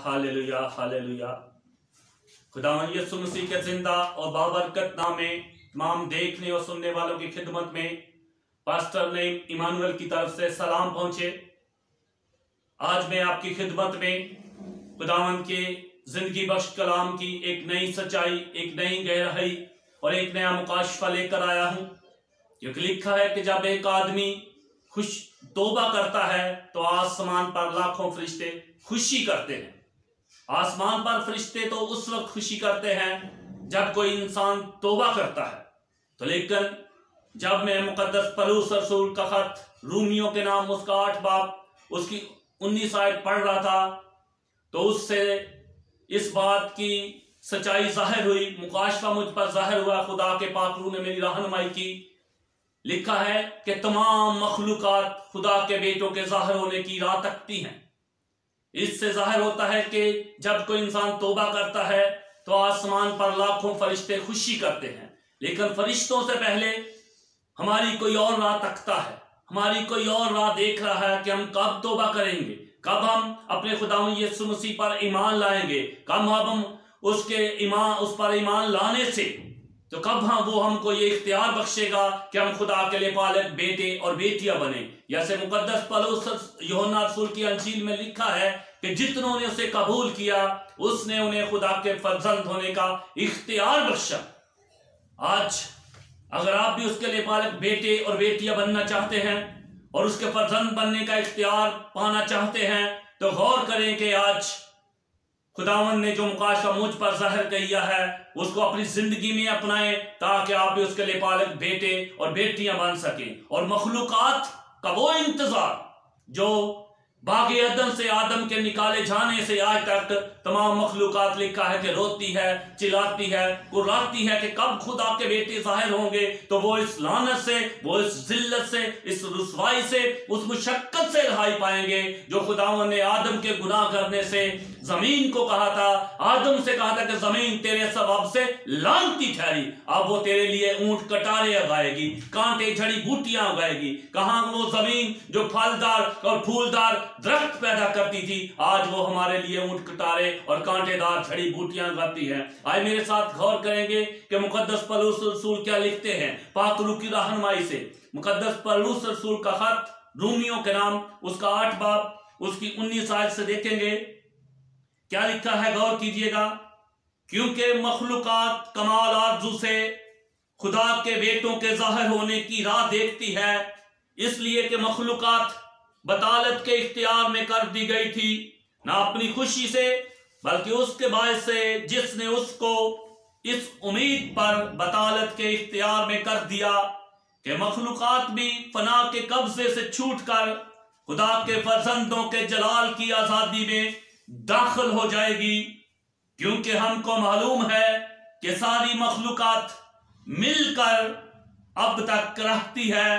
Hallelujah hallelujah. खुदावंद यीशु मसीह के जिंदा और बाबरकत नाम में तमाम देखने और सुनने वालों की खिदमत में पास्टर ने इमानुएल की तरफ से सलाम पहुंचे। आज मैं आपकी खिदमत में खुदावंद के जिंदगी बख्श कलाम की एक नई सच्चाई, एक नई गहराई और एक नया मुकाशफा लेकर आया हूं। क्योंकि लिखा है कि जब एक आदमी खुश तौबा करता है तो आसमान पर लाखों फरिश्ते खुशी करते हैं। आसमान पर फरिश्ते तो उस वक्त खुशी करते हैं जब कोई इंसान तौबा करता है। तो लेकिन जब मैं मुकद्दस पौलुस रसूल का खत रूमियों के नाम उसका 8 बाब उसकी 19 आयत पढ़ रहा था, तो उससे इस बात की सच्चाई जाहिर हुई, मुकाशफा मुझ पर जाहिर हुआ। खुदा के पाक रूह ने मेरी रहनुमाई की। लिखा है कि तमाम मखलूकात खुदा के बेटों के जाहिर होने की राह तकती हैं। इससे जाहिर होता है कि जब कोई इंसान तौबा करता है तो आसमान पर लाखों फरिश्ते खुशी करते हैं। लेकिन फरिश्तों से पहले हमारी कोई और राह तकता है, हमारी कोई और राह देख रहा है कि हम कब तौबा करेंगे, कब हम अपने खुदावंद यीशु मसीह पर ईमान लाएंगे, कब हम उस पर ईमान लाने से तो कब वो हमको ये इख्तियार बख्शेगा कि हम खुदा के लिए पालक बेटे और बेटियां बने। जैसे मुकद्दस पौलुस यूहन्ना रसूल की अंजील में लिखा है कि जितनों ने उसे कबूल किया उसने उन्हें खुदा के फर्जंद होने का इख्तियार बख्शा। आज अगर आप भी उसके लिए पालक बेटे और बेटियां बनना चाहते हैं और उसके फर्जंद बनने का इख्तियार पाना चाहते हैं, तो गौर करें कि आज खुदावंद ने जो मुकाशफा मुझ पर जाहिर किया है उसको अपनी जिंदगी में अपनाएं, ताकि आप भी उसके लिए पालक बेटे और बेटियां बन सकें। और मखलूकात का वो इंतजार जो बागे अदन से आदम के निकाले जाने से आज तक तमाम मखलूकात लिखा है कि रोती है, चिल्लाती है, कुर्राती है कि कब खुदा के बेटे जाहिर होंगे। तो वो इस लानत से, वो इस जिल्लत से, इस रुसवाई से, उस मुशक्कत से रहाई पाएंगे जो खुदावंद ने आदम के गुनाह करने से जमीन को कहा था। आदम से कहा था कि जमीन तेरे सबब से लानती ठहरी। अब वो तेरे लिए ऊंट कटारे उगाएगी, कांटे झड़ी बूटियां उगाएगी। कहां वो जमीन जो फलदार और फूलदार दरख्त पैदा करती थी, आज वो हमारे लिए ऊंट कटारे और कांटेदार झड़ी बूटियां उगाती है। आज मेरे साथ गौर करेंगे कि मुकद्दस पौलुस रसूल क्या लिखते हैं पाक रूह की रहनुमाई से। मुकद्दस पौलुस रसूल का खत रूमियों के नाम उसका 8 बाब उसकी 19 आयत से देखेंगे क्या लिखा है, गौर कीजिएगा। क्योंकि मखलूकात कमाल आरज़ू से खुदा के बेटों के जाहिर होने की राह देखती है, इसलिए कि मखलूकात बतालत के इख्तियार में कर दी गई थी, ना अपनी खुशी से बल्कि उसके बायस से जिसने उसको इस उम्मीद पर बतालत के इख्तियार में कर दिया कि मखलूकात भी फना के कब्जे से छूटकर खुदा के फर्जंदों के जलाल की आजादी में दाखिल हो जाएगी। क्योंकि हमको मालूम है कि सारी मखलूकात मिलकर अब तक रहती है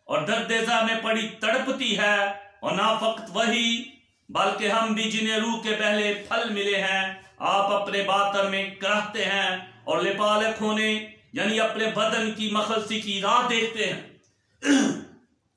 और दर्देजा में पड़ी तड़पती है, और ना फकत वही बल्कि हम भी जिन्हें रूह के पहले फल मिले हैं आप अपने बातर में करते हैं और लेपालक होने यानी अपने बदन की मखलसी की राह देखते हैं।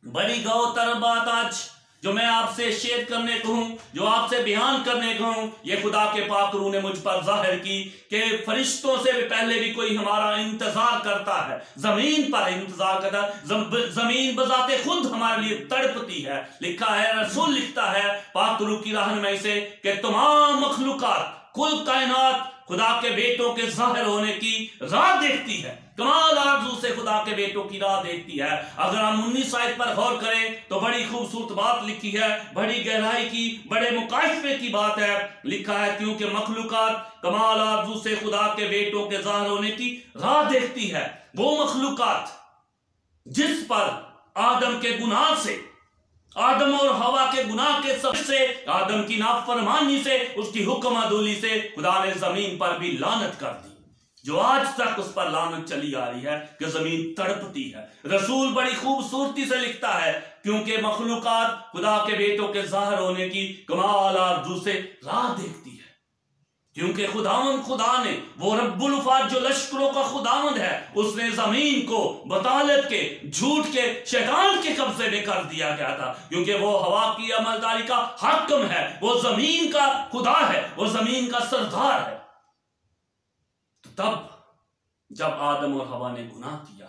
बड़ी गौर बात आज जो मैं आपसे शेयर करने को हूं, जो आपसे बयान करने को हूं, ये खुदा के पाक रूह ने मुझ पर जाहिर की कि फरिश्तों से भी पहले भी कोई हमारा इंतजार करता है, जमीन पर इंतजार करता है। जमीन बजाते खुद हमारे लिए तड़पती है। लिखा है, रसूल लिखता है पाक रूह की रहनुमाई से कि तमाम मखलूकात कुल कायनात खुदा के बेटों के जाहिर होने की राह देखती है, कमाल आरज़ू से खुदा के बेटों की राह देखती है। अगर हम 19 आयत पर गौर करें तो बड़ी खूबसूरत बात लिखी है, बड़ी गहराई की, बड़े मुकाशफे की बात है। लिखा है, क्योंकि मखलूकात कमाल आरज़ू से खुदा के बेटों के जाहिर होने की राह देखती है। वो मखलूकात जिस पर आदम के गुनाह से, आदम और हवा के गुनाह के सबसे, आदम की नाफरमानी से, उसकी हुक्म अदूली से खुदा ने जमीन पर भी लानत कर दी, जो आज तक उस पर लानत चली आ रही है कि जमीन तड़पती है। रसूल बड़ी खूबसूरती से लिखता है, क्योंकि मखलूकात खुदा के बेटों के जाहिर होने की कमाल आरज़ू से राह देखती है। क्योंकि खुदा ने, वो रब्बुल उफात जो लश्करों का खुदावंद है, उसने जमीन को बतालत के, झूठ के, शैतान के कब्जे में कर दिया गया था, क्योंकि वो हवा की अमलदारी का हाकिम है, वो जमीन का खुदा है, वो जमीन का सरदार है। तो तब जब आदम और हवा ने गुनाह किया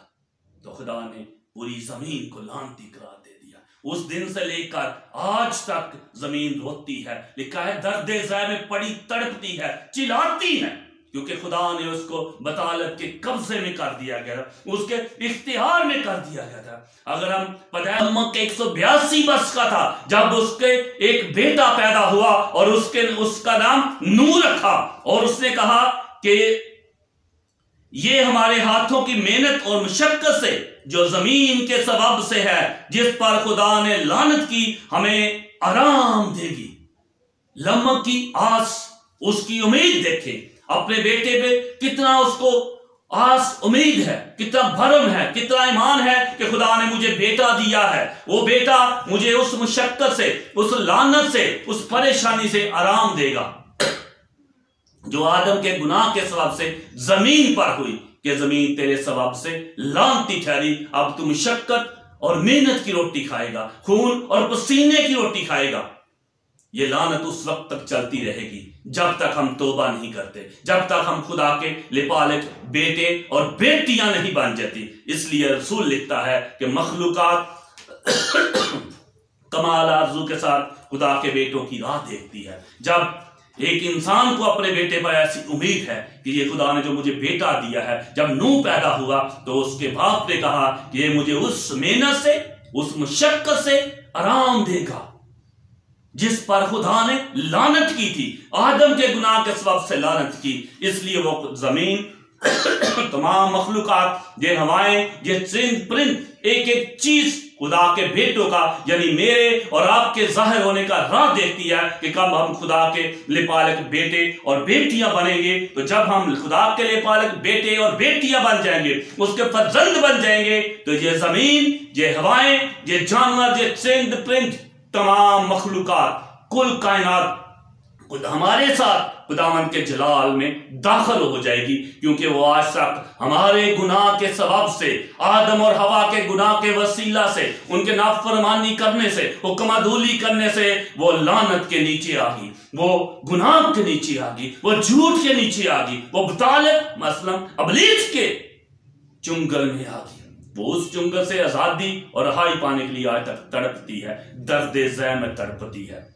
तो खुदा ने पूरी जमीन को लानती करार दे दिया। उस दिन से लेकर आज तक जमीन रोती है, लिखा है दर्दे ज़ै में पड़ी तड़पती है, चिल्लाती है, क्योंकि खुदा ने उसको बतालत के कब्जे में कर दिया गया था, उसके इख्तियार में कर दिया गया था। अगर हम पैदाइश के 182 वर्ष का था जब उसके एक बेटा पैदा हुआ और उसका नाम नूह रखा, और उसने कहा कि ये हमारे हाथों की मेहनत और मुशक्कत से जो जमीन के सबब से है, जिस पर खुदा ने लानत की, हमें आराम देगी। लम्हा की आस, उसकी उम्मीद देखें अपने बेटे पे, कितना उसको आस उम्मीद है, कितना भरम है, कितना ईमान है कि खुदा ने मुझे बेटा दिया है, वो बेटा मुझे उस मुशक्कत से, उस लानत से, उस परेशानी से आराम देगा जो आदम के गुनाह के सबब से जमीन पर हुई, कि जमीन तेरे सबब से लानती ठहरी, अब तू मुशक्कत और मेहनत की रोटी खाएगा, खून और पसीने की रोटी खाएगा। ये लानत उस वक्त तक चलती रहेगी जब तक हम तौबा नहीं करते, जब तक हम खुदा के लिपालक बेटे और बेटियां नहीं बन जाती। इसलिए रसूल लिखता है कि मखलूकात कमाल आरज़ू के साथ खुदा के बेटों की राह देखती है। जब एक इंसान को अपने बेटे पर ऐसी उम्मीद है कि ये खुदा ने जो मुझे बेटा दिया है, जब नूह पैदा हुआ तो उसके बाप ने कहा कि ये मुझे उस मेहनत से, उस मुशक्कत से आराम देगा जिस पर खुदा ने लानत की थी, आदम के गुनाह के सबब से लानत की। इसलिए वो जमीन, तमाम मखलूकात, ये हवाएं, ये चरिंद परिंद, एक एक चीज खुदा के बेटों का, यानी मेरे और आपके जाहिर होने का राह देखती है कि कब हम खुदा के लिपालक बेटे और बेटियां बनेंगे। तो जब हम खुदा के लिपालक बेटे और बेटियां बन जाएंगे, उसके फर्जंद बन जाएंगे, तो ये जमीन, ये हवाएं, ये जानवर, ये चरिंद परिंद, तमाम मखलूकात, कुल कायनात हमारे साथ खुदावंद के जलाल में दाखिल हो जाएगी, क्योंकि वो आज तक हमारे गुनाह के सबब से, आदम और हवा के गुनाह के वसीला से, उनके नाफरमानी करने से, हुक्मादूली करने से वो लानत के नीचे आ गई, वो गुनाह के नीचे आ गई, वो झूठ के नीचे आ गई, वो बतालत मसलन अबलीस के चुंगल में आ गई। वो उस चुंगल से आजादी और रहाई पाने के लिए आज तक तड़पती है, दर्दे ज़ै में तड़पती है।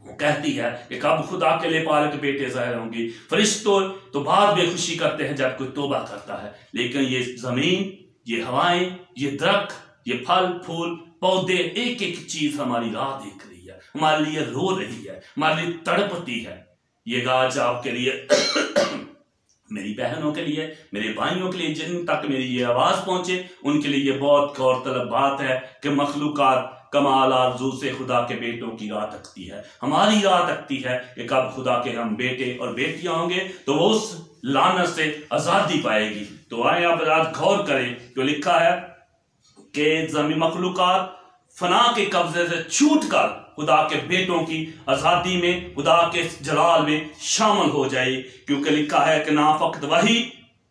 वो कहती है कि कब खुदा के लिपालक बेटे ज़ाहिर होंगी। फरिश्तों तो बाद में खुशी करते हैं जब कोई तौबा करता है, लेकिन ये जमीन, ये हवाएं, ये दरख्त, ये फल फूल पौधे, एक एक चीज हमारी राह देख रही है, हमारे लिए रो रही है, हमारे लिए तड़पती है। ये आज आपके लिए मेरी बहनों के लिए, मेरे भाइयों के लिए, जिन तक मेरी ये आवाज पहुंचे, उनके लिए ये बहुत गौरतलब बात है कि मखलूकात कमाल आरज़ू से खुदा के बेटों की राह तकती है, हमारी राह तकती है कि कब खुदा के हम बेटे और बेटियां होंगे तो वो उस लानत से आजादी पाएगी। तो आए आप रात गौर करें, जो लिखा है कि जमीन मखलूकात फना के कब्जे से छूटकर खुदा के बेटों की आजादी में, खुदा के जलाल में शामिल हो जाए, क्योंकि लिखा है कि ना फकत वही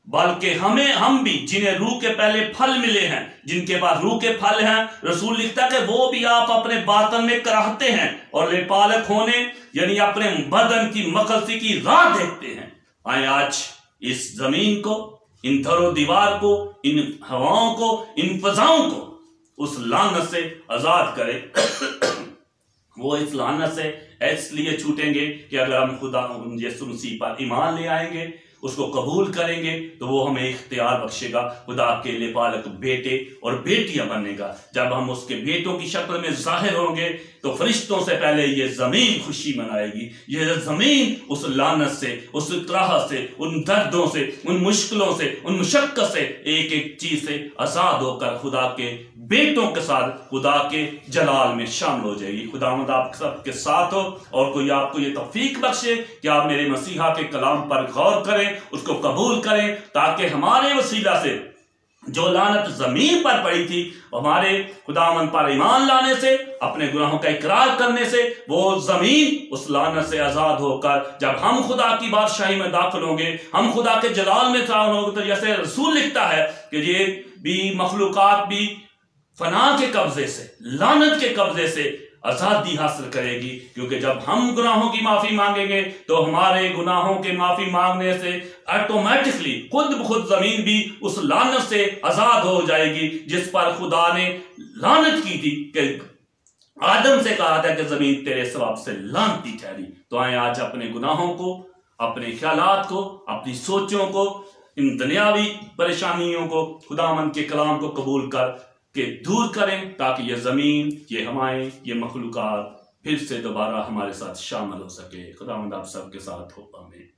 बल्कि हम भी जिन्हें रूह के पहले फल मिले हैं, जिनके पास रूह के फल हैं, रसूल लिखता है कि वो भी आप अपने बातन में कराहते हैं और लिपालक होने यानी अपने बदन की मकलसी की राह देखते हैं। आए आज इस जमीन को, इन दरो दीवार को, इन हवाओं को, इन फजाओं को उस लानत से आजाद करें। वो इस लानत से इसलिए छूटेंगे कि अगर हम खुदा यीशु मसीह पर ईमान ले आएंगे, उसको कबूल करेंगे, तो वो हमें इख्तियार बख्शेगा खुदा के लिपालक बेटे और बेटियां बनेगा। जब हम उसके बेटों की शक्ल में जाहिर होंगे तो फरिश्तों से पहले ये जमीन खुशी मनाएगी। ये जमीन उस लानत से, उस त्राह से, उन दर्दों से, उन मुश्किलों से, उन मुशक्कत से, एक एक चीज से आजाद होकर खुदा के बेटों के साथ खुदा के जलाल में शामिल हो जाएगी। खुदावंद आप सबके साथ हो और कोई आपको ये तौफीक बख्शे कि आप मेरे मसीहा के कलाम पर गौर करें, उसको कबूल करें, ताकि हमारे वसीला से जो लानत जमीन पर पड़ी थी, हमारे खुदावंद पर ईमान लाने से, अपने गुनाहों का इकरार करने से, वो जमीन उस लानत से आजाद होकर जब हम खुदा की बादशाही में दाखिल होंगे, हम खुदा के जलाल में दाखिल होंगे, तो जैसे रसूल लिखता है कि ये भी मखलूकात भी फना के कब्जे से, लानत के कब्जे से आजादी हासिल करेगी। क्योंकि जब हम गुनाहों की माफी मांगेंगे तो हमारे गुनाहों के माफी मांगने से ऑटोमेटिकली खुद ब खुद जमीन भी उस लानत से आजाद हो जाएगी जिस पर खुदा ने लानत की थी कि आदम से कहा था कि जमीन तेरे सवाब से लानती ठहरी। तो आए आज अपने गुनाहों को, अपने ख्यालात को, अपनी सोचों को, इन दुनियावी परेशानियों को खुदावंद के कलाम को कबूल कर के दूर करें, ताकि ये जमीन, ये हवाएं, ये मखलूकात फिर से दोबारा हमारे साथ शामिल हो सके। खुदावंद आप सबके साथ हो। आमीन।